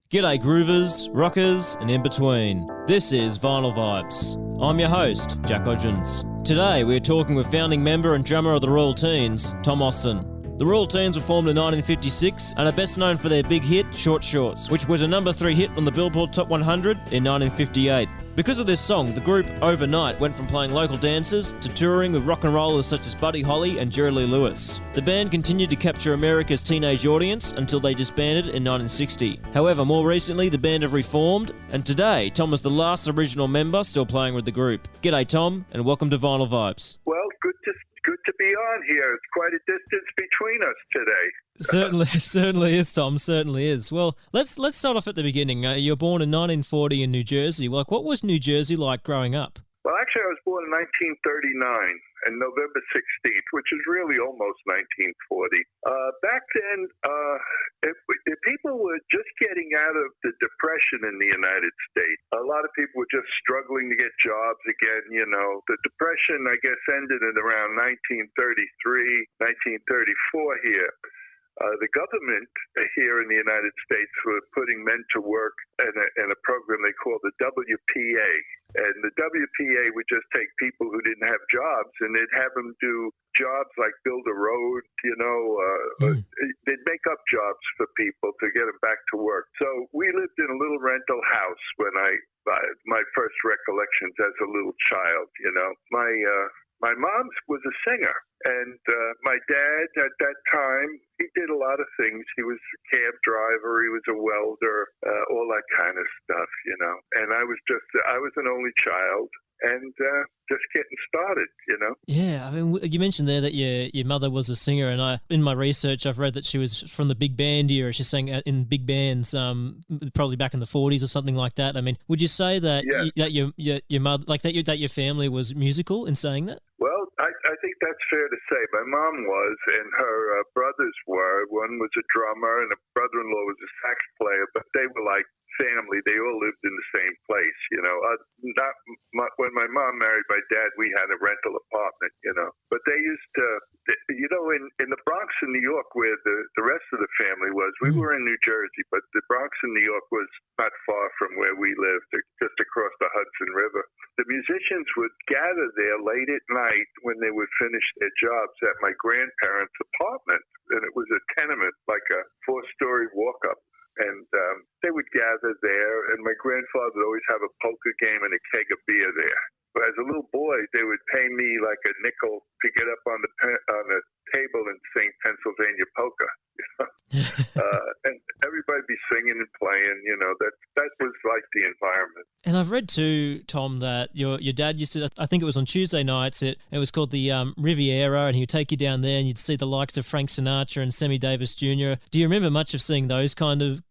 G'day groovers, rockers and in between. This is Vinyl Vibes. I'm your host, Jack Hodgins. Today we're talking with founding member and drummer of the Royal Teens, Tom Austin. The Royal Teens were formed in 1956 and are best known for their big hit, Short Shorts, which was a number 3 hit on the Billboard Top 100 in 1958. Because of this song, the group overnight went from playing local dances to touring with rock and rollers such as Buddy Holly and Jerry Lee Lewis. The band continued to capture America's teenage audience until they disbanded in 1960. However, more recently, the band have reformed, and today, Tom is the last original member still playing with the group. G'day, Tom, and welcome to Vinyl Vibes. Well, good to be on here. It's quite a distance between us today. Certainly is, Tom. Certainly is. Well, let's start off at the beginning. You were born in 1940 in New Jersey. What was New Jersey like growing up? Well, actually, I was born in 1939 and November 16th, which is really almost 1940. Back then, people were just getting out of the Depression in the United States. A lot of people were just struggling to get jobs again. You know, the Depression, I guess, ended in around 1933, 1934 here. The government here in the United States were putting men to work in a program they called the WPA. And the WPA would just take people who didn't have jobs and they'd have them do jobs like build a road, they'd make up jobs for people to get them back to work. So we lived in a little rental house when my first recollections as a little child, you know. My mom was a singer, and my dad at that time, he did a lot of things. He was a cab driver, he was a welder, all that kind of stuff, you know. And I was an only child and just getting started, you know. Yeah, I mean, you mentioned there that your mother was a singer, and in my research, I've read that she was from the big band era. She sang in big bands, probably back in the 40s or something like that. I mean, would you say that that your mother, like that your family was musical in saying that? Well, I think that's fair to say. My mom was, and her brothers were. One was a drummer, and a brother-in-law was a sax player, but they were like family. They all lived in the same place, you know. When my mom married my dad, we had a rental apartment, you know. But they used to, you know, in the Bronx in New York, where the rest of the family was, we were in New Jersey, but the Bronx in New York was not far from where we lived, just across the Hudson River. The musicians would gather there late at night when they would finish their jobs at my grandparents' apartment, and it was a tenement, like a 4-story walk-up. And they would gather there, and my grandfather would always have a poker game and a keg of beer there. But as a little boy, they would pay me like a nickel to get up on the table and sing Pennsylvania Polka. You know? And everybody be singing and playing. You know, that was like the environment. And I've read too, Tom, that your dad used to, I think it was on Tuesday nights, it was called the Riviera, and he would take you down there and you'd see the likes of Frank Sinatra and Sammy Davis Jr. Do you remember much of seeing those kind of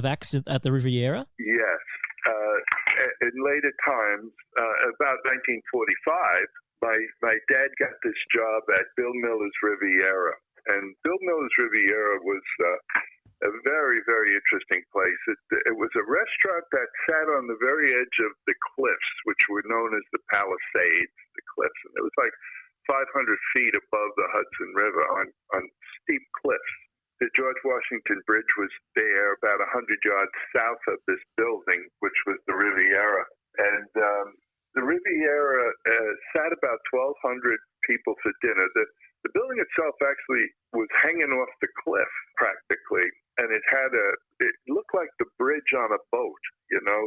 acts at the Riviera? Yes. In later times, about 1945, my dad got this job at Bill Miller's Riviera. And Bill Miller's Riviera was a very, very interesting place. It was a restaurant that sat on the very edge of the cliffs, which were known as the Palisades, the cliffs. And it was like 500 feet above the Hudson River on steep cliffs. The George Washington Bridge was there about 100 yards south of this building, which was the Riviera. And the Riviera sat about 1,200 people for dinner. The building itself actually was hanging off the cliff practically, and it looked like the bridge on a boat, you know,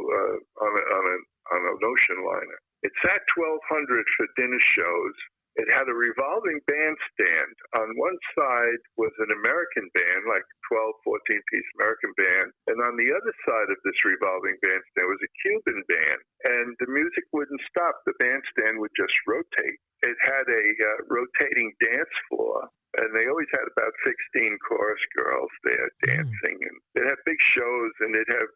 on an ocean liner. It sat 1,200 for dinner shows. It had a revolving bandstand. On one side was an American band, like a 12, 14-piece American band. And on the other side of this revolving bandstand was a Cuban band. And the music wouldn't stop. The bandstand would just rotate. It had a rotating dance floor. And they always had about 16 chorus girls there dancing. And they'd have big shows, and they'd have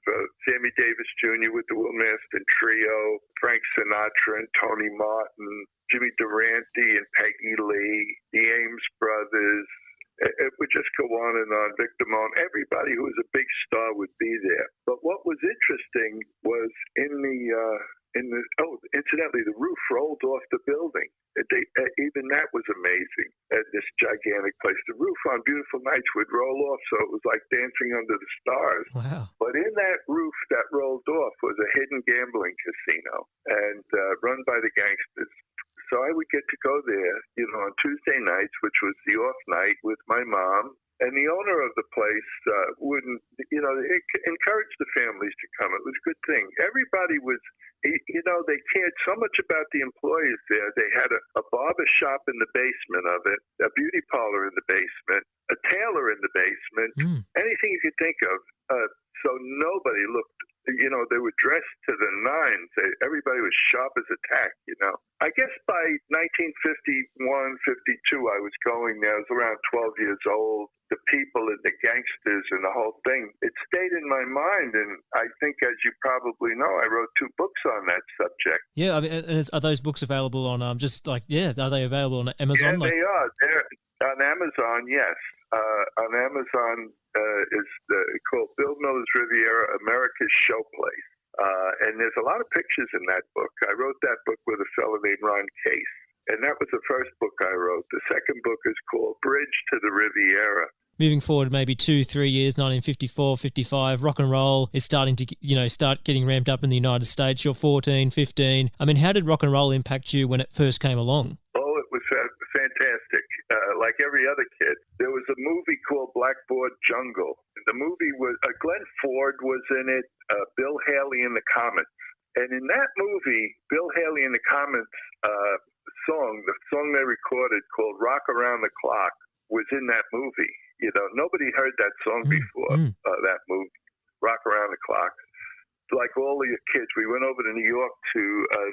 Sammy Davis Jr. with the Will Maston Trio, Frank Sinatra and Tony Martin, Jimmy Durante and Peggy Lee, the Ames Brothers. It would just go on and on. Victor Moan, everybody who was a big star would be there. But what was interesting was incidentally, the roof rolled off the building. Even that was amazing at this gigantic place. The roof on beautiful nights would roll off, so it was like dancing under the stars. Wow. But in that roof that rolled off was a hidden gambling casino, and run by the gangsters. So I would get to go there, on Tuesday nights, which was the off night, with my mom. And the owner of the place wouldn't, encourage the families to come. It was a good thing. Everybody was, they cared so much about the employees there. They had a barber shop in the basement of it, a beauty parlor in the basement, a tailor in the basement, anything you could think of. So nobody looked, they were dressed to the nines. Everybody was sharp as a tack, I guess by 1951, 52, I was going there. I was around 12 years old. The people and the gangsters and the whole thing, it stayed in my mind. And I think, as you probably know, I wrote 2 books on that subject. Yeah, I mean, and are those books available on are they available on Amazon? Yeah, they are. They're on Amazon, yes. On Amazon is called Bill Miller's Riviera, America's Showplace. And there's a lot of pictures in that book. I wrote that book with a fellow named Ron Case. And that was the first book I wrote. The second book is called Bridge to the Riviera. Moving forward maybe 2-3 years, 1954, 55, rock and roll is starting to, start getting ramped up in the United States. You're 14, 15. I mean, how did rock and roll impact you when it first came along? Oh, it was fantastic. Like every other kid. There was a movie called Blackboard Jungle. The movie was, Glenn Ford was in it, Bill Haley and the Comets. And in that movie, Bill Haley and the Comets the song they recorded called Rock Around the Clock was in that movie. Nobody heard that song before, that movie, Rock Around the Clock. Like all the kids, we went over to New York to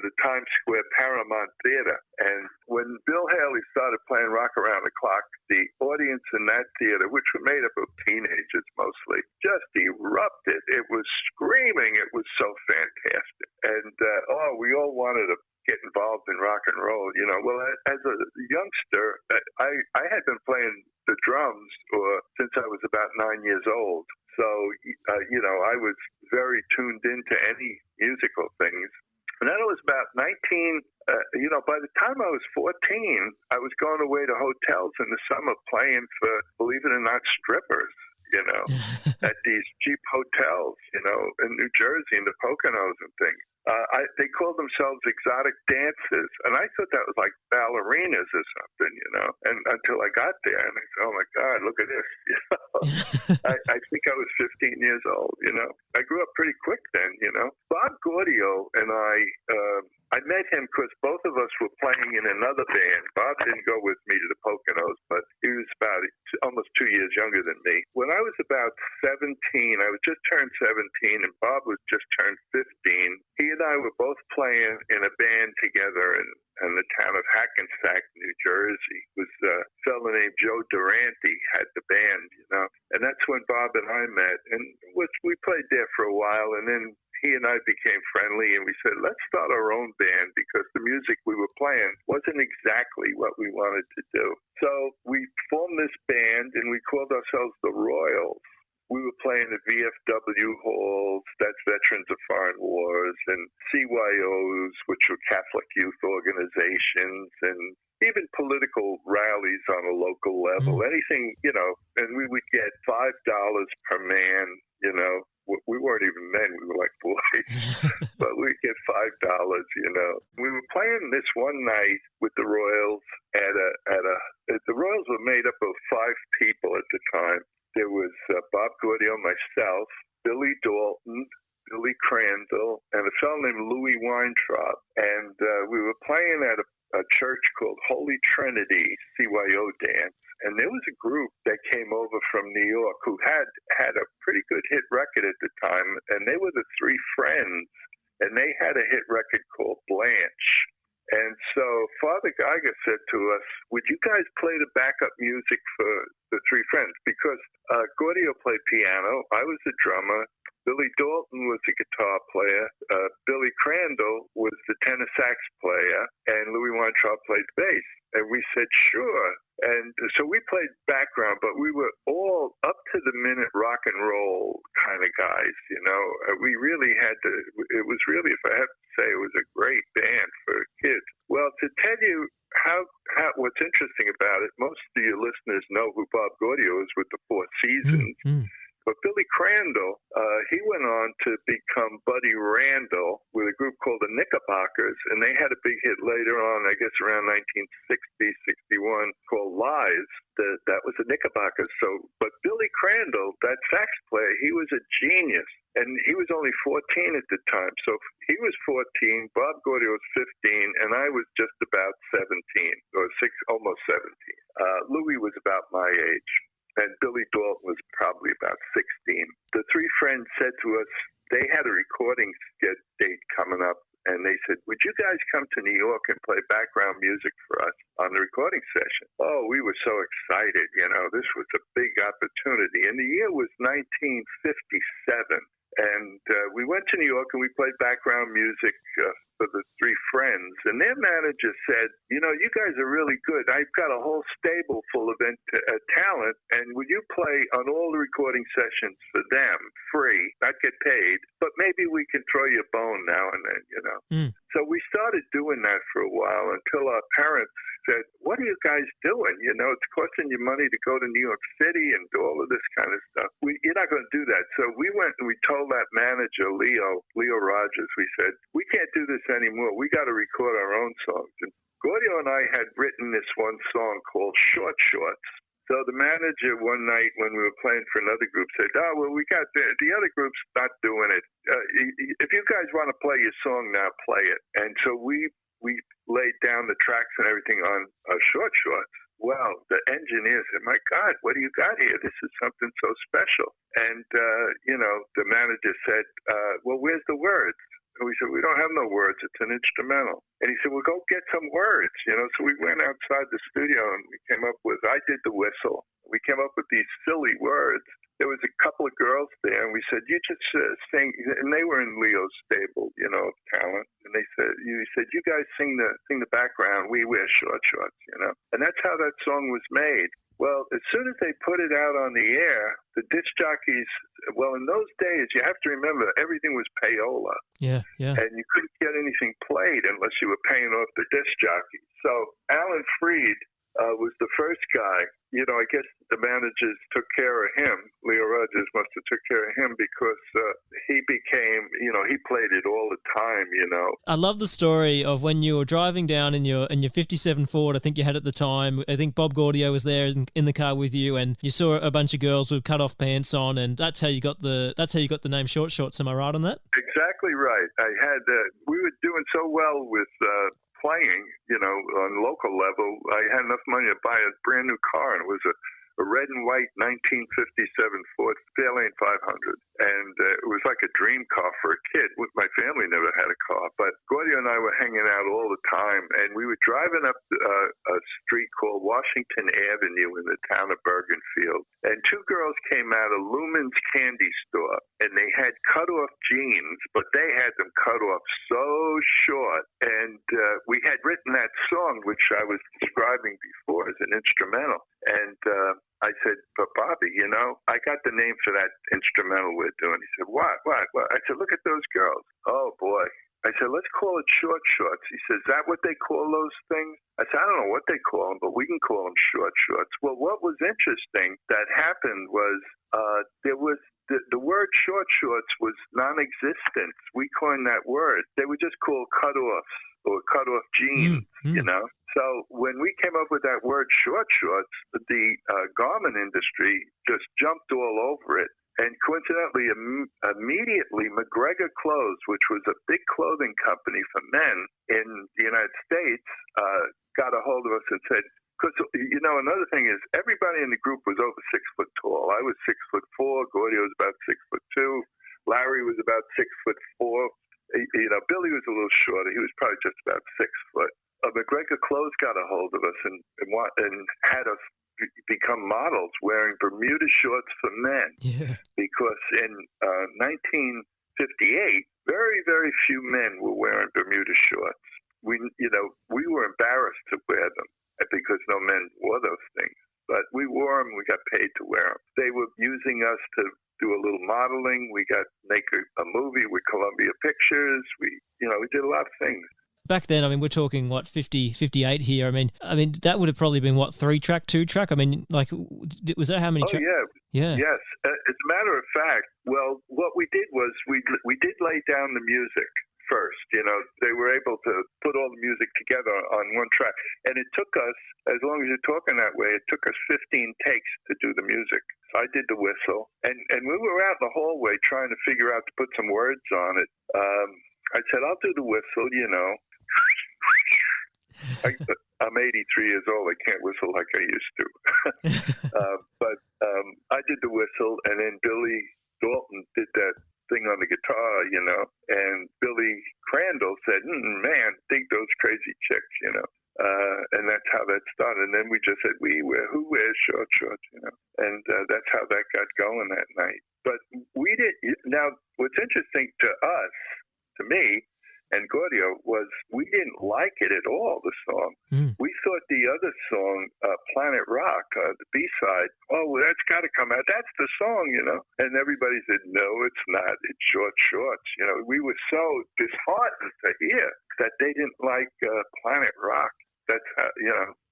the Times Square Paramount Theater. And when Bill Haley started playing Rock Around the Clock, the audience in that theater, which were made up of teenagers mostly, just erupted. It was screaming. It was so fantastic. And, we all wanted to get involved in rock and roll. Well, as a youngster, I had been playing the drums since I was about 9 years old. So, I was very tuned into any musical things. And then it was about 19, by the time I was 14, I was going away to hotels in the summer playing for, believe it or not, strippers, at these cheap hotels, in New Jersey, in the Poconos and things. They called themselves exotic dancers, and I thought that was like ballerinas or something, and until I got there, and I said, oh my God, look at this, I think I was 15 years old, I grew up pretty quick then, Bob Gaudio and I met him because both of us were playing in another band. Bob didn't go with me to the Poconos, but he was about almost 2 years younger than me. When I was about 17, I was just turned 17, and Bob was just turned 15. He and I were both playing in a band together in the town of Hackensack, New Jersey. It was a fellow named Joe Durante had the band, and that's when Bob and I met. And we played there for a while, and then he and I became friendly, and we said, let's start our own band, because the music we were playing wasn't exactly what we wanted to do. So we formed this band, and we called ourselves the Royals. We were playing at VFW halls, that's Veterans of Foreign Wars, and CYOs, which were Catholic youth organizations, and even political rallies on a local level, anything, and we would get $5 per man, we weren't even men, we were like boys, but we'd get $5, We were playing this one night with the Royals the Royals were made up of 5 people at the time. There was Bob Gaudio, myself, Billy Dalton, Billy Crandall, and a fellow named Louis Weintraub. And we were playing at a church called Holy Trinity CYO dance. And there was a group that came over from New York who had a pretty good hit record at the time. And they were the 3 Friends. And they had a hit record called Blanche. And so Father Geiger said to us, would you guys play the backup music for the 3 Friends? Because Gaudio played piano, I was the drummer, Billy Dalton was the guitar player, Billy Crandall was the tenor sax player, and Louis Weintraub played bass. And we said, sure. And so we played background, but we were all up to the minute rock and roll kind of guys, We really had to, it was really, if I have to say, it was a great band for kids. Well, to tell you how what's interesting about it, most of your listeners know who Bob Gaudio is with the Four Seasons. But Billy Crandall, he went on to become Buddy Randall with a group called the Knickerbockers, and they had a big hit later on, I guess around 1960, 61, called Lies. That was the Knickerbockers. So, but Billy Crandall, that sax player, he was a genius, and he was only 14 at the time. So he was 14, Bob Gaudio was 15, and I was just about 17, or almost 17. Louis was about my age. And Billy Dalton was probably about 16. The three friends said to us, they had a recording date coming up, and they said, would you guys come to New York and play background music for us on the recording session? Oh, we were so excited. This was a big opportunity. And the year was 1957. And we went to New York and we played background music for the three friends. And their manager said, you guys are really good. I've got a whole stable full of talent. And would you play on all the recording sessions for them, free, not get paid? But maybe we can throw you a bone now and then, So we started doing that for a while until our parents said, what are you guys doing? It's costing you money to go to New York City and do all of this kind of stuff. You're not going to do that. So we went and we told that manager, Leo Rogers, we said, we can't do this anymore. We got to record our own songs. And Gaudio and I had written this one song called Short Shorts. So the manager one night when we were playing for another group said, we got the other group's not doing it. If you guys want to play your song now, play it. And so we laid down the tracks and everything on Short Shorts. Well, the engineer said, my God, what do you got here? This is something so special. And, the manager said, well, where's the words? And we said, we don't have no words. It's an instrumental. And he said, well, go get some words, So we went outside the studio and we came up with, I did the whistle. We came up with these silly words. There was a couple of girls there, and we said, you just sing. And they were in Leo's stable, of talent. And they said, you guys sing the background. We wear short shorts, And that's how that song was made. Well, as soon as they put it out on the air, the disc jockeys, well, in those days, you have to remember, everything was payola. Yeah. And you couldn't get anything played unless you were paying off the disc jockey. So Alan Freed was the first guy. I guess the managers took care of him. Leo Rogers must have took care of him because he became, he played it all the time, I love the story of when you were driving down in your 57 Ford, I think you had at the time. I think Bob Gaudio was there in the car with you, and you saw a bunch of girls with cut off pants on, and that's how you got the name Short Shorts. Am I right on that? Exactly right. We were doing so well with playing, on local level. I had enough money to buy a brand new car, and it was a red and white 1957 Ford Fairlane 500. And it was like a dream car for a kid. My family never had a car. But Gaudio and I were hanging out all the time, and we were driving up a street called Washington Avenue in the town of Bergenfield. And two girls came out of Lumen's candy store, and they had cut-off jeans, but they had them cut off so short. And we had written that song, which I was describing before, as an instrumental. And I said, but Bobby, I got the name for that instrumental we're doing. He said, what? I said, look at those girls. Oh, boy. I said, let's call it Short Shorts. He says, is that what they call those things? I said, I don't know what they call them, but we can call them Short Shorts. Well, what was interesting that happened was there was the word Short Shorts was non-existent. We coined that word. They were just called cut-offs or cut-off jeans, So when we came up with that word Short Shorts, the garment industry just jumped all over it. And coincidentally, immediately, McGregor Clothes, which was a big clothing company for men in the United States, got a hold of us and said, because, another thing is everybody in the group was over 6 foot tall. I was 6'4", Gaudio was about 6'2", Larry was about 6'4". Billy was a little shorter. He was probably just about 6 foot. McGregor Clothes got a hold of us and had us become models wearing Bermuda shorts for men. Yeah. Because in 1958, very, very few men were wearing Bermuda shorts. We were embarrassed to wear them because no men wore those things. But we wore them. We got paid to wear them. They were using us to do a little modeling. We got make a movie with Columbia Pictures. We did a lot of things. back then, I mean, we're talking, 58 here. I mean, that would have probably been, 3-track, 2-track? I mean, like, was that how many tracks? Oh, yeah. Yeah. Yes. As a matter of fact, well, what we did was we did lay down the music first. They were able to put all the music together on one track. And it took us, as long as you're talking that way, it took us 15 takes to do the music. So I did the whistle. And we were out in the hallway trying to figure out to put some words on it. I said, I'll do the whistle, I'm 83 years old. I can't whistle like I used to. But I did the whistle, and then Billy Dalton did that thing on the guitar, and Billy Crandall said, man, dig those crazy chicks, and that's how that started. And then we just said, who wears short shorts, and that's how that got going that night. But we did. Now, what's interesting to us, to me, and Gaudio, was we didn't like it at all, the song. We thought the other song, Planet Rock, the B-side, that's got to come out. That's the song, And everybody said, no, it's not. It's Short Shorts. We were so disheartened to hear that they didn't like Planet Rock. That's how,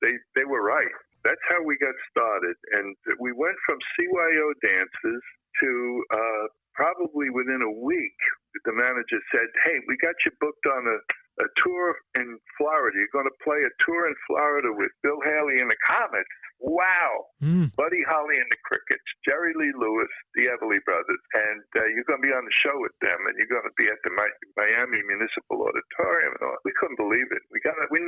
they were right. That's how we got started. And we went from CYO dances to probably within a week, the manager said, hey, we got you booked on a tour in Florida. You're going to play a tour in Florida with Bill Haley and the Comets. Wow. Buddy Holly and the Crickets, Jerry Lee Lewis, the Everly Brothers. And you're going to be on the show with them, and you're going to be at the Miami Municipal Auditorium. And all. We couldn't believe it.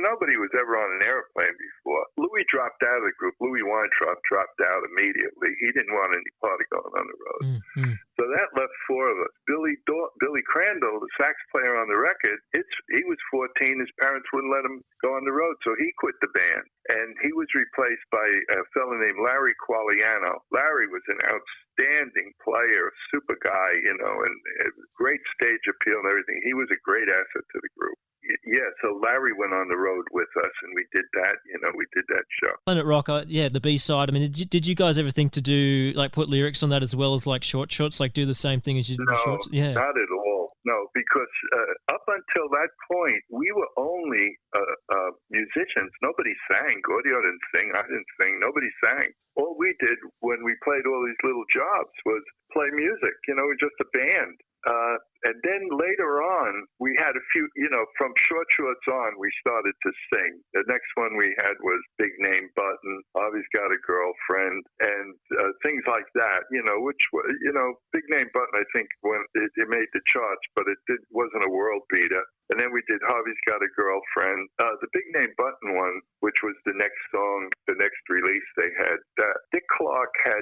Nobody was ever on an airplane before. Louis dropped out of the group. Louis Weintraub dropped out immediately. He didn't want any party going on the road. So that left four of us. Billy Crandall, the sax player on the record, he was 14. His parents wouldn't let him go on the road, so he quit the band. And he was replaced by a fellow named Larry Qualiano. Larry was an outstanding player, super guy, and great stage appeal and everything. He was a great asset to the group. Yeah, so Larry went on the road with us, and we did that. We did that show. Planet Rock, the B-side. I mean, did you guys ever think to do, put lyrics on that as well as, Short Shorts, do the same thing as you did with Shorts? Yeah. Not at all. No, because up until that point, we were only musicians. Nobody sang. Gaudio didn't sing. I didn't sing. Nobody sang. All we did when we played all these little jobs was play music. We're just a band. And then later on, we had a few, from Short Shorts on, we started to sing. The next one we had was Big Name Button, Harvey's Got a Girlfriend, and things like that, which, Big Name Button, I think, when it made the charts, but it wasn't a world beater. And then we did Harvey's Got a Girlfriend. The Big Name Button one, which was the next song, the next release they had, Dick Clark had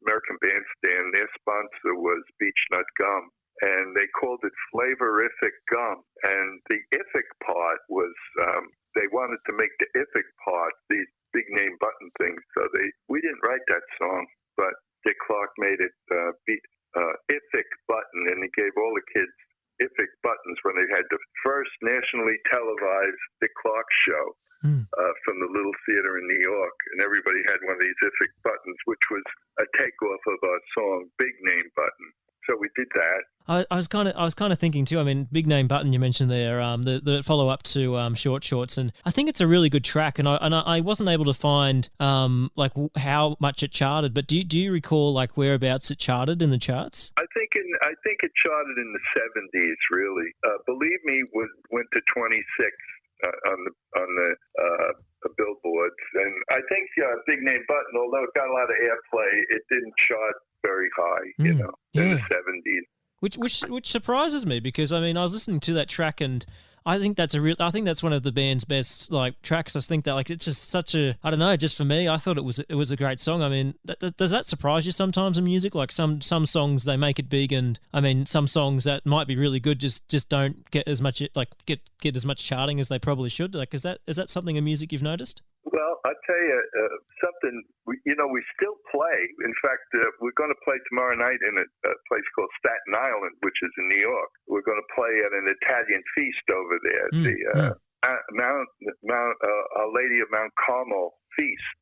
American Bandstand. Their sponsor was Beechnut Gum. And they called it Flavorific Gum. And the ific part was, they wanted to make the ific part these big name button things. So we didn't write that song, but Dick Clark made it ific button, and he gave all the kids ific buttons when they had the first nationally televised Dick Clark show from the Little Theater in New York. And everybody had one of these ific buttons, which was a takeoff of our song, Big Name Button. So we did that. I was kind of thinking too. I mean, Big Name Button you mentioned there, the follow up to Short Shorts, and I think it's a really good track. And I wasn't able to find how much it charted. But do you recall whereabouts it charted in the charts? I think it charted in the 70s. Really, Believe Me went to 26 on the billboards, and I think Big Name Button, although it got a lot of airplay, it didn't chart very high, in the 70s. Which surprises me, because I was listening to that track, and I think that's one of the band's best tracks. I think that it's just such a, I don't know, just for me, I thought it was a great song. Does that surprise you sometimes in music? Some songs, they make it big, and some songs that might be really good just don't get as much get as much charting as they probably should. Is that something in music you've noticed? Well, I'll tell you something. We still play. In fact, we're going to play tomorrow night in a place called Staten Island, which is in New York. We're going to play at an Italian feast over there, Our Lady of Mount Carmel feast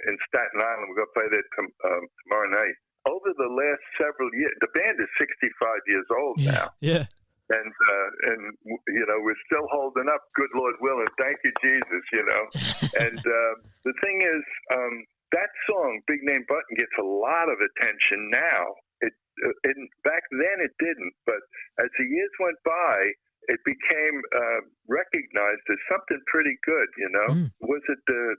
in Staten Island. We're going to play there tomorrow night. Over the last several years, the band is 65 years old now. Yeah. and we're still holding up. Good Lord willing, thank you, Jesus. And the thing is, that song, Big Name Button, gets a lot of attention now. Back then it didn't, but as the years went by, it became recognized as something pretty good, Was it the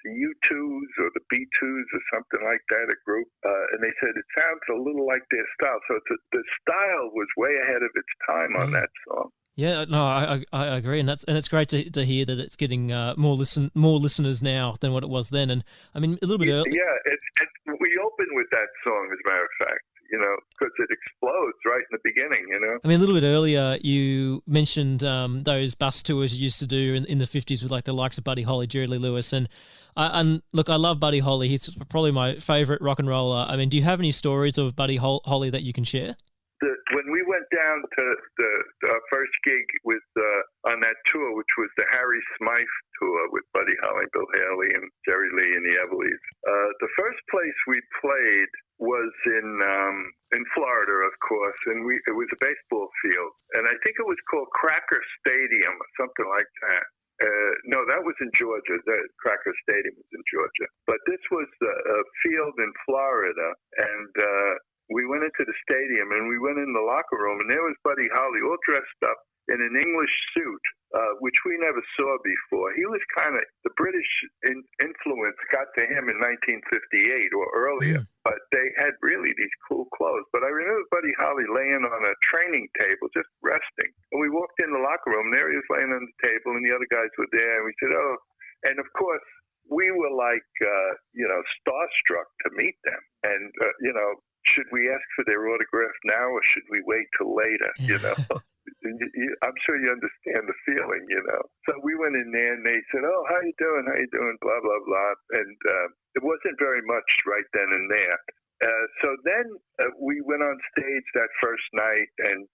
U2s or the B2s or something like that, a group? And they said it sounds a little like their style. So the style was way ahead of its time on that song. Yeah, no, I agree, and it's great to hear that it's getting more listeners now than what it was then. And I mean, a little bit earlier. Yeah, we opened with that song, as a matter of fact. Because it explodes right in the beginning, I mean, a little bit earlier, you mentioned those bus tours you used to do in the 50s with like the likes of Buddy Holly, Jerry Lee Lewis. And look, I love Buddy Holly. He's probably my favorite rock and roller. I mean, do you have any stories of Buddy Holly that you can share? When we went down to our first gig on that tour, which was the Harry Smythe tour with Buddy Holly, Bill Haley, and Jerry Lee and the Everlys, the first place we played was in Florida, of course, and it was a baseball field, and I think it was called Cracker Stadium or something like that. No, that was in Georgia. The Cracker Stadium was in Georgia, but this was a field in Florida, and we went into the stadium, and we went in the locker room, and there was Buddy Holly all dressed up in an English suit, which we never saw before. He was kind of, the British influence got to him in 1958 or earlier, but they had really these cool clothes. But I remember Buddy Holly laying on a training table, just resting. And we walked in the locker room, and there he was laying on the table, and the other guys were there, and we said, oh, and of course, we were like, starstruck to meet them. And, should we ask for their autograph now, or should we wait till later, I'm sure you understand the feeling, So we went in there, and they said, oh, how you doing, blah, blah, blah. And it wasn't very much right then and there. So then we went on stage that first night, and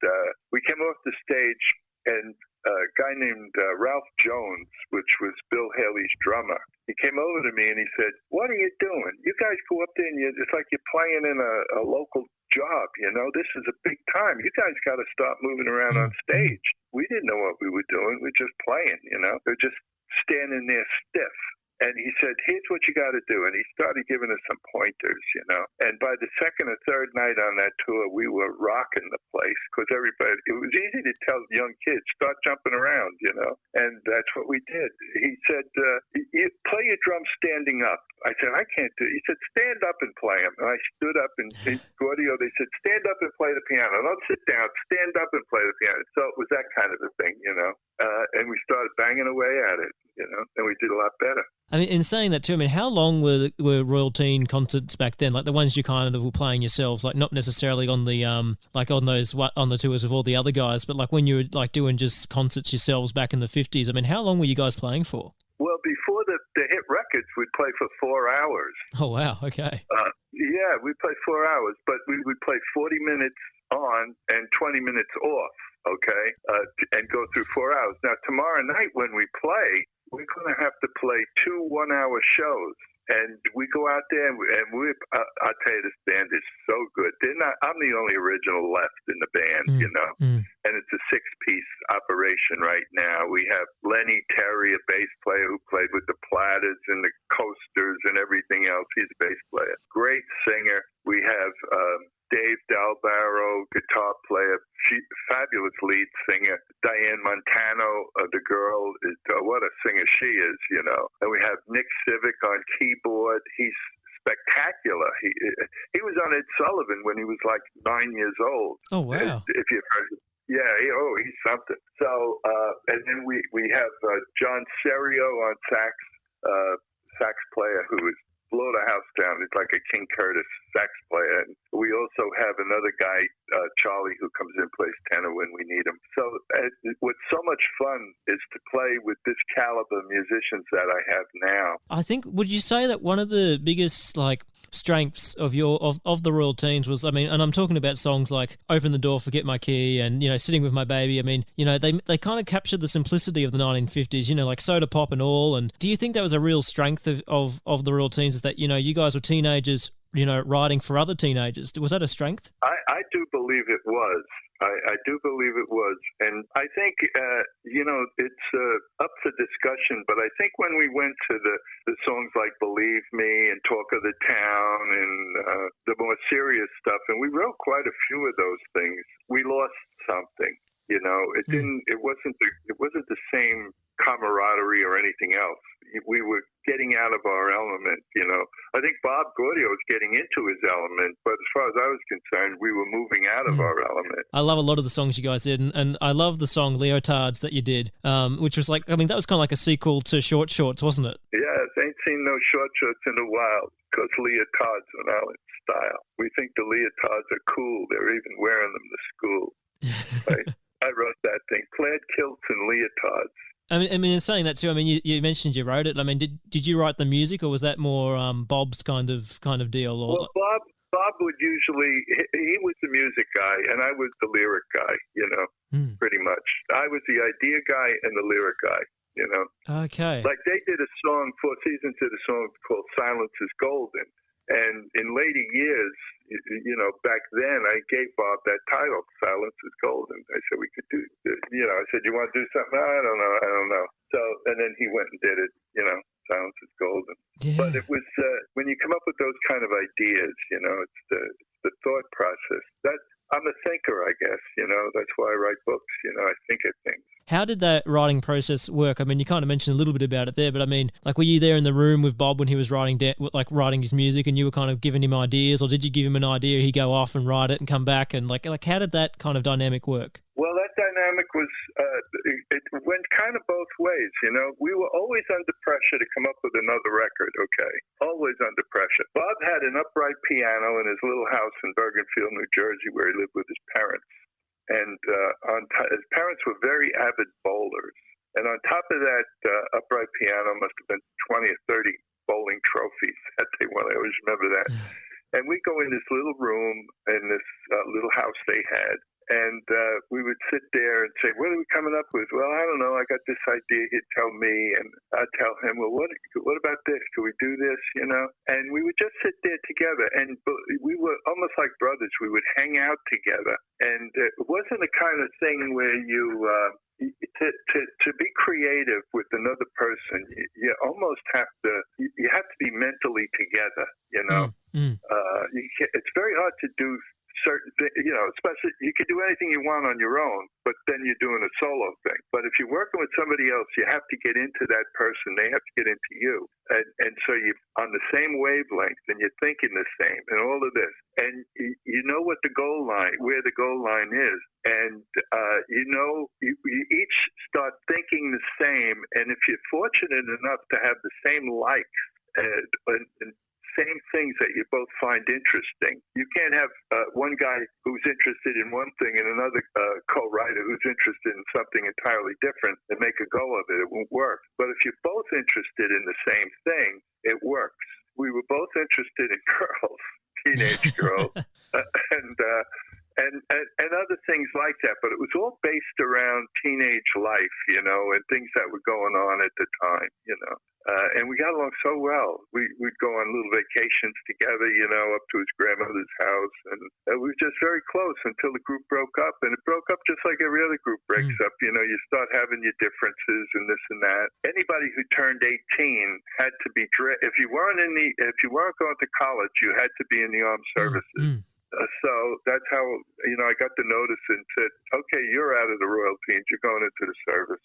we came off the stage, and a guy named Ralph Jones, which was Bill Haley's drummer, he came over to me and he said, what are you doing? You guys go up there and it's like you're playing in a local job, This is a big time. You guys got to start moving around on stage. We didn't know what we were doing. We were just playing, They're just standing there stiff. And he said, here's what you got to do. And he started giving us some pointers, And by the second or third night on that tour, we were rocking the place because it was easy to tell young kids, start jumping around, And that's what we did. He said, you play your drums standing up. I said, I can't do it. He said, stand up and play them. And I stood up, and in Gaudio, they said, stand up and play the piano. Don't sit down. Stand up and play the piano. So it was that kind of a thing, And we started banging away at it, And we did a lot better. I mean, in saying that too, I mean, how long were Royal Teen concerts back then? Like the ones you kind of were playing yourselves, like not necessarily on the on the tours of all the other guys, but like when you were like doing just concerts yourselves back in the 50s. I mean, how long were you guys playing for? Well, before the hit records, we'd play for 4 hours. Oh wow, okay. Yeah, we'd play 4 hours, but we would play 40 minutes on and 20 minutes off. Okay, and go through 4 hours. Now tomorrow night when we play, we're going to have to play 2 one-hour shows, and we go out there and I'll tell you, this band is so good. I'm the only original left in the band, and it's a 6-piece operation right now. We have Lenny Terry, a bass player who played with the Platters and the Coasters and everything else. He's a bass player. Great singer. We have Dave Dalbaro, guitar player, fabulous lead singer. Diane Montano, the girl, is what a singer she is, And we have Nick Civic on keyboard. He's spectacular. He was on Ed Sullivan when he was like 9 years old. Oh, wow. If you've heard him. Yeah, he's something. So, and then we have John Serio on sax player who is blow the house down. It's like a King Curtis sax player. And we also have another guy, Charlie, who comes in and plays tenor when we need him. So what's so much fun is to play with this caliber musicians that I have now. I think, would you say that one of the biggest strengths of the Royal Teens was, I mean, and I'm talking about songs like Open the Door, Forget My Key, and, Sitting with My Baby. I mean, they kind of captured the simplicity of the 1950s, like Soda Pop and all. And do you think that was a real strength of the Royal Teens, is that, you guys were teenagers, writing for other teenagers? Was that a strength? I do believe it was. I do believe it was. And I think, it's up for discussion, but I think when we went to the songs like Believe Me and Talk of the Town and the more serious stuff, and we wrote quite a few of those things, we lost something. It wasn't the same camaraderie or anything else. We were getting out of our element, I think Bob Gaudio was getting into his element, but as far as I was concerned, we were moving out of our element. I love a lot of the songs you guys did, and I love the song Leotards that you did, which was that was kind of like a sequel to Short Shorts, wasn't it? Yes, ain't seen no short shorts in a while, because leotards are now in style. We think the leotards are cool. They're even wearing them to school. Right? I wrote that thing, plaid kilts and leotards. I mean, in saying that too, I mean, you mentioned you wrote it. I mean, did you write the music, or was that more Bob's kind of deal? Or... Well, Bob would usually, he was the music guy, and I was the lyric guy, pretty much. I was the idea guy and the lyric guy, Okay. Like they did a song, Four Seasons did a song called Silence is Golden. And in later years, back then, I gave Bob that title, Silence is Golden. I said, we could do, I said, you want to do something? No, I don't know. So, and then he went and did it, Silence is Golden. Yeah. But it was, when you come up with those kind of ideas, it's the thought process. I'm a thinker, I guess, that's why I write books, I think of things. How did that writing process work? I mean, you kind of mentioned a little bit about it there, but I mean, were you there in the room with Bob when he was writing his music, and you were kind of giving him ideas, or did you give him an idea, he'd go off and write it and come back, and how did that kind of dynamic work? Well, that dynamic was, it went kind of both ways, We were always under pressure to come up with another record, okay? Always under pressure. Bob had an upright piano in his little house in Bergenfield, New Jersey, where he lived with his parents. And his parents were very avid bowlers. And on top of that upright piano must have been 20 or 30 bowling trophies that they won. I always remember that. And we'd go in this little room in this little house they had. And we would sit there and say, what are we coming up with? Well, I don't know. I got this idea. He'd tell me, and I'd tell him, well, what about this? Can we do this? And we would just sit there together. And we were almost like brothers. We would hang out together. And it wasn't the kind of thing where to be creative with another person, you almost have to be mentally together, It's very hard to do certain things, especially you can do anything you want on your own, but then you're doing a solo thing. But if you're working with somebody else, you have to get into that person. They have to get into you. And so you're on the same wavelength, and you're thinking the same, and all of this. And you know what the goal line, where the goal line is. And, you each start thinking the same. And if you're fortunate enough to have the same likes and same things that you both find interesting. You can't have one guy who's interested in one thing and another co-writer who's interested in something entirely different and make a go of it. It won't work. But if you're both interested in the same thing, it works. We were both interested in girls, teenage girls, and other things like that. But it was all based around teenage life, and things that were going on at the time, And we got along so well. We'd go on little vacations together, up to his grandmother's house. And we were just very close until the group broke up. And it broke up just like every other group breaks up. You start having your differences and this and that. Anybody who turned 18 had to be if you weren't going to college, you had to be in the armed services. So that's how, I got the notice and said, okay, you're out of the Royal Teens. You're going into the service,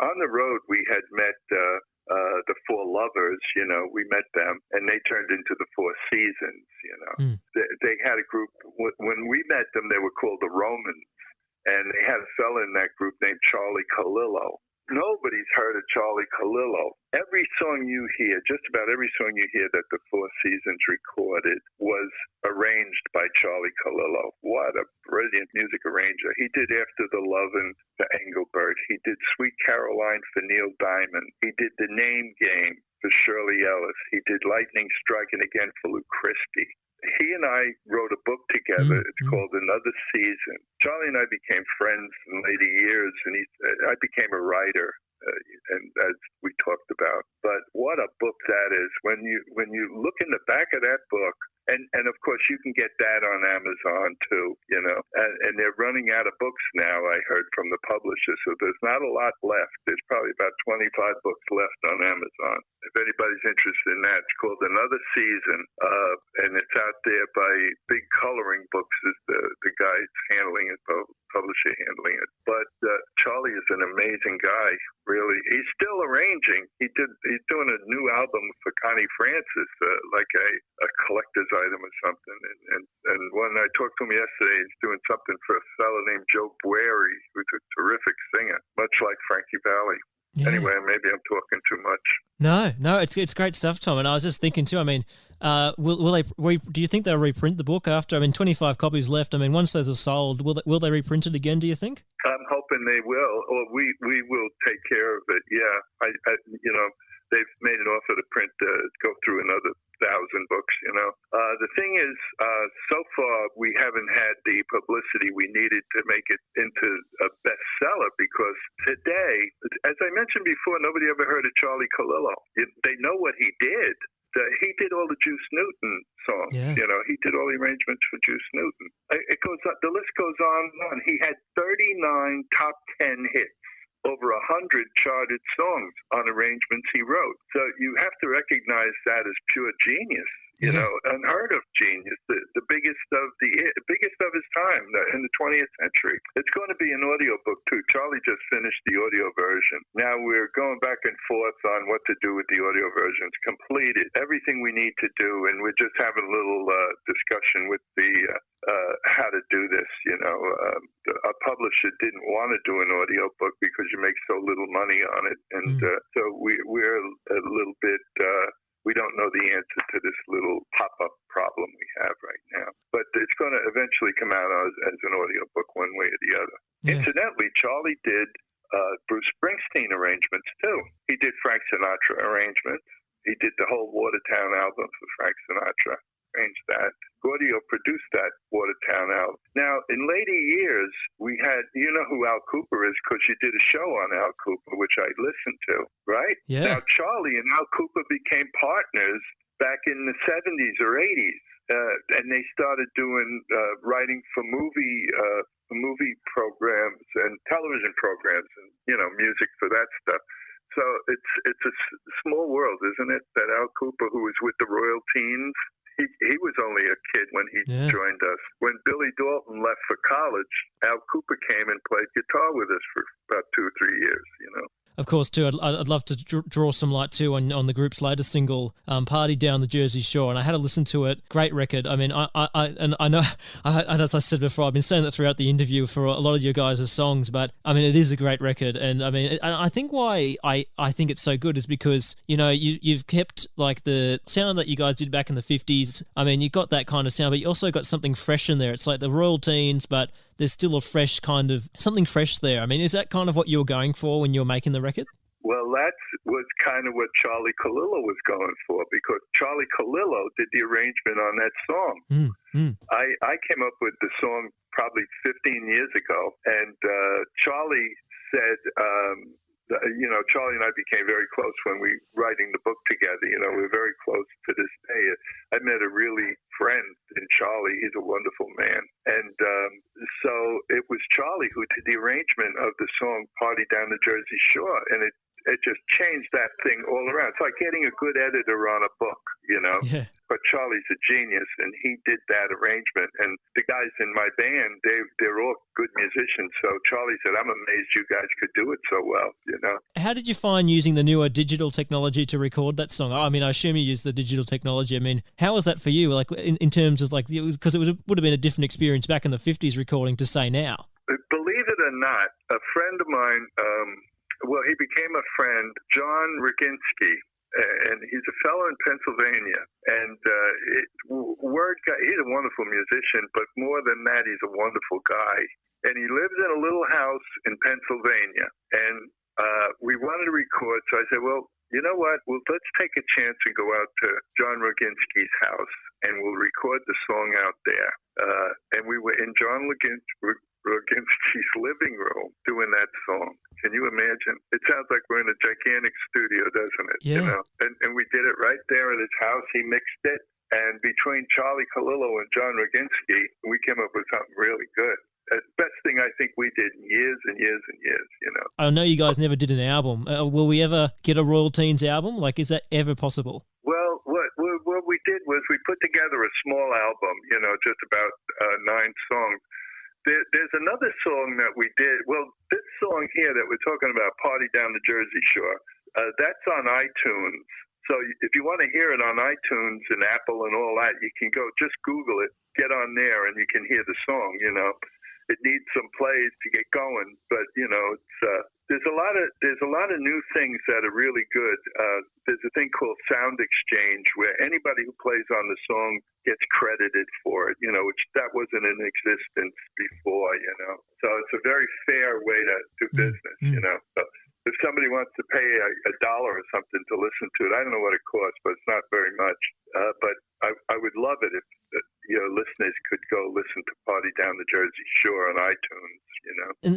On the road, we had met the Four Lovers, we met them, and they turned into the Four Seasons, They had a group. When we met them, they were called the Romans, and they had a fella in that group named Charlie Calillo. Nobody's heard of Charlie Calillo. Every song you hear, just about every song you hear that the Four Seasons recorded was arranged by Charlie Calillo. What a brilliant music arranger. He did After the Lovin' for Engelbert. He did Sweet Caroline for Neil Diamond. He did The Name Game for Shirley Ellis. He did Lightning Striking Again for Lou Christie. He and I wrote a book together. It's called Another Season. Charlie and I became friends in later years, and I became a writer, and as we talked about. But what a book that is! When you look in the back of that book And of course, you can get that on Amazon too, and they're running out of books now, I heard from the publisher. So there's not a lot left. There's probably about 25 books left on Amazon. If anybody's interested in that, it's called Another Season, and it's out there by Big Coloring Books is the guy handling it, publisher handling it. But Charlie is an amazing guy, really. He's still arranging. He's doing a new album for Connie Francis, like a collector's item or something. And when I talked to him yesterday, he's doing something for a fellow named Joe Bueri, who's a terrific singer, much like Frankie Valli. Yeah. Anyway, maybe I'm talking too much. No, it's great stuff, Tom. And I was just thinking too. I mean, will they? Do you think they'll reprint the book after? I mean, 25 copies left. I mean, once those are sold, will they reprint it again? Do you think? I'm hoping they will, or we will take care of it. Yeah, they've made an offer to print, go through another 1,000 books. The thing is, so far we haven't had the publicity we needed to make it into a bestseller, because today, as I mentioned before, nobody ever heard of Charlie Calillo. They know what he did. He did all the Juice Newton songs. Yeah. He did all the arrangements for Juice Newton. It goes on, the list goes on and on. He had 39 top 10 hits, over 100 charted songs on arrangements he wrote. So you have to recognize that as pure genius. Unheard of genius, the biggest of his time in the 20th century. It's going to be an audio book too. Charlie just finished the audio version. Now we're going back and forth on what to do with the audio version. It's completed, everything we need to do, and we're just having a little discussion with the how to do this. Our publisher didn't want to do an audio book because you make so little money on it, and so we're a little bit. We don't know the answer to this little pop-up problem we have right now. But it's going to eventually come out as an audio book one way or the other. Yeah. Incidentally, Charlie did Bruce Springsteen arrangements, too. He did Frank Sinatra arrangements. He did the whole Watertown album for Frank Sinatra, arranged that. Gaudio produced that Watertown album. Now, in later years, we had, you know who Al Cooper is because you did a show on Al Cooper, which I listened to, right? Yeah. Now, Charlie and Al Cooper became partners back in the 70s or 80s, and they started doing writing for movie programs and television programs and, music for that stuff. So it's a small world, isn't it, that Al Cooper, who was with the Royal Teens, he was only a kid when he joined us. When Billy Dalton left for college, Al Cooper came and played guitar with us for about 2 or 3 years, Of course, too, I'd love to draw some light, too, on the group's latest single, Party Down the Jersey Shore, and I had to listen to it. Great record. I mean, I know, as I said before, I've been saying that throughout the interview for a lot of your guys' songs, but, I mean, it is a great record, and, I mean, I think why I think it's so good is because, you've kept, like, the sound that you guys did back in the 50s. I mean, you got that kind of sound, but you also got something fresh in there. It's like the Royal Teens, but there's still a fresh kind of, something fresh there. I mean, is that kind of what you were going for when you were making the record? Well, that was kind of what Charlie Calillo was going for, because Charlie Calillo did the arrangement on that song. I came up with the song probably 15 years ago, and Charlie said, Charlie and I became very close when we were writing the book together. We're very close to this day. I met a really friend in Charlie. He's a wonderful man. And so it was Charlie who did the arrangement of the song Party Down the Jersey Shore. And it just changed that thing all around. It's like getting a good editor on a book, Yeah. But Charlie's a genius, and he did that arrangement. And the guys in my band, they're all good musicians. So Charlie said, I'm amazed you guys could do it so well, How did you find using the newer digital technology to record that song? I mean, I assume you used the digital technology. I mean, how was that for you? Like, in terms of, like, because it would have been a different experience back in the 50s recording to say now. Believe it or not, a friend of mine, he became a friend, John Roginski, and he's a fellow in Pennsylvania. And he's a wonderful musician, but more than that, he's a wonderful guy. And he lives in a little house in Pennsylvania. And we wanted to record, so I said, well, you know what? Well, let's take a chance and go out to John Roginski's house, and we'll record the song out there. And we were in John Roginski's living room doing that song. Can you imagine? It sounds like we're in a gigantic studio, doesn't it? Yeah. And we did it right there at his house. He mixed it, And between Charlie Calillo and John Roginski, we came up with something really good. Best thing I think we did in years and years and years, I know you guys never did an album. Will we ever get a Royal Teens album? Like, is that ever possible? Well, what we did was we put together a small album, just about 9 songs. There's another song that we did. Well, this song here that we're talking about, Party Down the Jersey Shore, that's on iTunes. So if you want to hear it on iTunes and Apple and all that, you can go, just Google it, get on there, and you can hear the song, It needs some plays to get going, but there's a lot of new things that are really good. There's a thing called Sound Exchange where anybody who plays on the song gets credited for it, which that wasn't in existence before, So it's a very fair way to do business, So if somebody wants to pay $1 or something to listen to it, I don't know what it costs, but it's not very much. But I would love it if your listeners could go listen to Party Down the Jersey Shore on iTunes,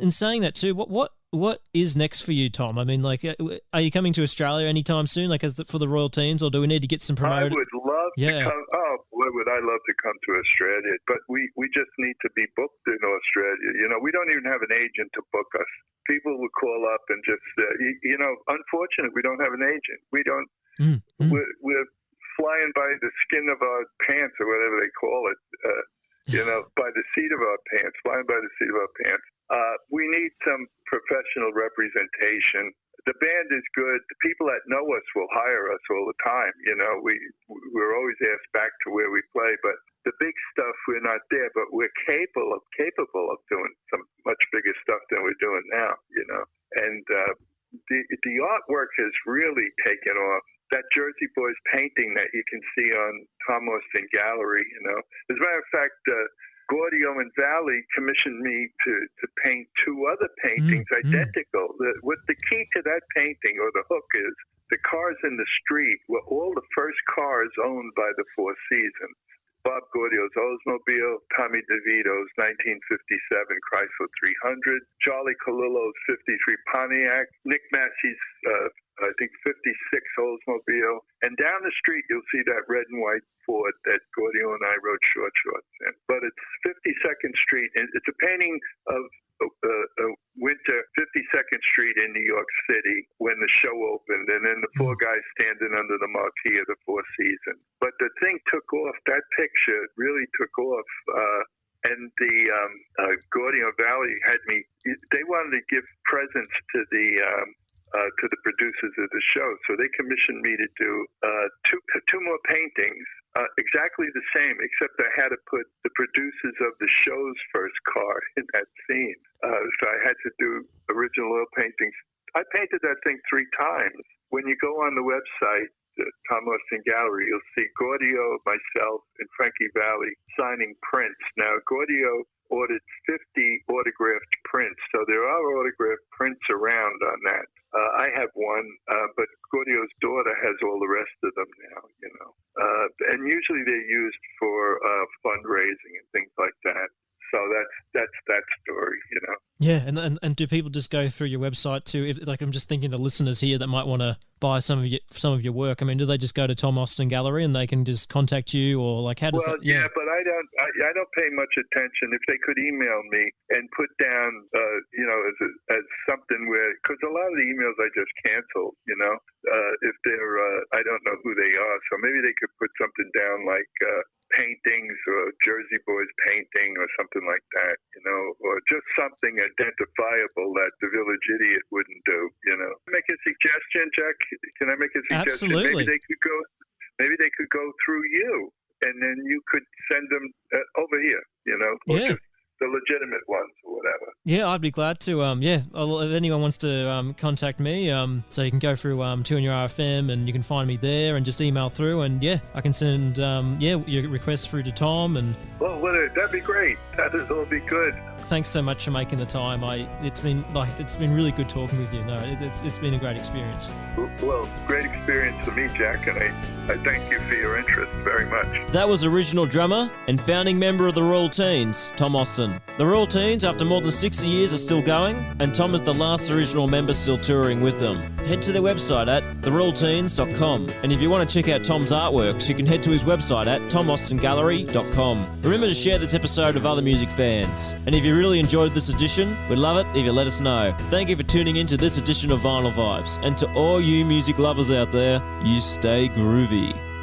In saying that too, what is next for you, Tom? I mean, like, are you coming to Australia anytime soon, like for the Royal Teens, or do we need to get some promoted? I would love to come. Oh, boy, would I love to come to Australia. But we just need to be booked in Australia. We don't even have an agent to book us. People will call up and just, unfortunately, we don't have an agent. We don't, we're flying by the skin of our pants or whatever they call it, by the seat of our pants, flying by the seat of our pants. We need some professional representation. The band is good. The people that know us will hire us all the time. We're always asked back to where we play, but the big stuff, we're not there, but we're capable of doing some much bigger stuff than we're doing now, And the artwork has really taken off. That Jersey Boys painting that you can see on Tom Austin Gallery, As a matter of fact, Gaudio and Valley commissioned me to paint 2 other paintings identical. The key to that painting, or the hook, is the cars in the street were all the first cars owned by the Four Seasons. Bob Gaudio's Oldsmobile, Tommy DeVito's 1957 Chrysler 300, Charlie Calillo's 53 Pontiac, Nick Massey's I think 56 Oldsmobile, and down the street you'll see that red and white Ford that Gaudio and I rode shorts in. But it's 52nd Street, and it's a painting of winter 52nd Street in New York City when the show opened, and then the 4 guys standing under the marquee of the Four Seasons. But the thing took off. That picture really took off. And the Gaudio Valley had me. They wanted to give presents to the producers of the show, so they commissioned me to do 2 more paintings, exactly the same, except I had to put the producers of the show's first car in that scene. So I had to do original oil paintings. I painted that thing 3 times. When you go on the website, the Tom Austin Gallery, you'll see Gaudio, myself, and Frankie Valli signing prints. Now, Gaudio ordered 50 autographed prints, so there are autographed prints around on that. I have one, but Gaudio's daughter has all the rest of them now, and usually they're used for fundraising and things like that. So that's that story, Yeah, and do people just go through your website too? If, like, I'm just thinking the listeners here that might want to buy some of your work. I mean, do they just go to Tom Austin Gallery and they can just contact you, or like how does that? Yeah, but I don't pay much attention. If they could email me and put down, as something where, because a lot of the emails I just cancel, if they're, I don't know who they are, so maybe they could put something down like paintings or Jersey Boys painting or something like that, or just something identifiable that the Village Idiot wouldn't do, Make a suggestion, Jack? Can I make a suggestion? Absolutely. Maybe they could go through you, and then you could send them over here, or just the legitimate ones or whatever. Yeah, I'd be glad to. If anyone wants to contact me, so you can go through 2 on Your RFM, and you can find me there, and just email through, and I can send your requests through to Tom. And that'd be great. That'd all be good. Thanks so much for making the time. It's been really good talking with you. No, it's been a great experience. Well, great experience for me, Jack, and I thank you for your interest very much. That was original drummer and founding member of the Royal Teens, Tom Austin. Tom. The Royal Teens, after more than 60 years, are still going, and Tom is the last original member still touring with them. Head to their website at theroyalteens.com, and if you want to check out Tom's artworks, you can head to his website at tomaustingallery.com. Remember to share this episode with other music fans, and if you really enjoyed this edition, we'd love it if you let us know. Thank you for tuning in to this edition of Vinyl Vibes, and to all you music lovers out there, you stay groovy.